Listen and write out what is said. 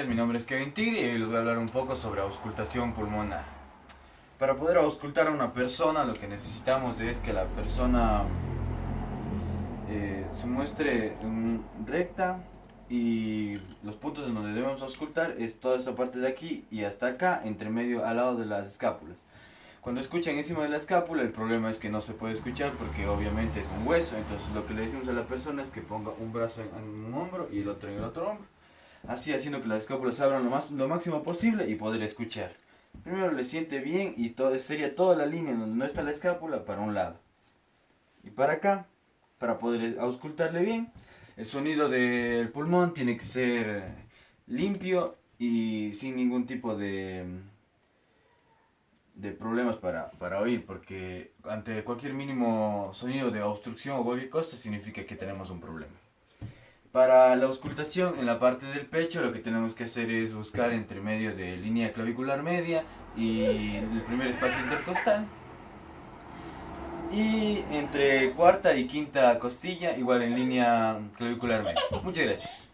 Mi nombre es Kevin Tigre y hoy les voy a hablar un poco sobre auscultación pulmonar. Para poder auscultar a una persona, lo que necesitamos es que la persona se muestre recta, y los puntos en donde debemos auscultar es toda esta parte de aquí y hasta acá, entre medio al lado de las escápulas. Cuando escuchan encima de la escápula, el problema es que no se puede escuchar porque obviamente es un hueso. Entonces lo que le decimos a la persona es que ponga un brazo en un hombro y el otro en el otro hombro, así haciendo que las escápulas se abran lo máximo posible y poder escuchar. Primero le siente bien y sería toda la línea donde no está la escápula para un lado. Y para acá, para poder auscultarle bien, el sonido del pulmón tiene que ser limpio y sin ningún tipo de problemas para oír, porque ante cualquier mínimo sonido de obstrucción o cualquier cosa significa que tenemos un problema. Para la auscultación en la parte del pecho, lo que tenemos que hacer es buscar entre medio de línea clavicular media y el primer espacio intercostal, y entre cuarta y quinta costilla igual en línea clavicular media. Muchas gracias.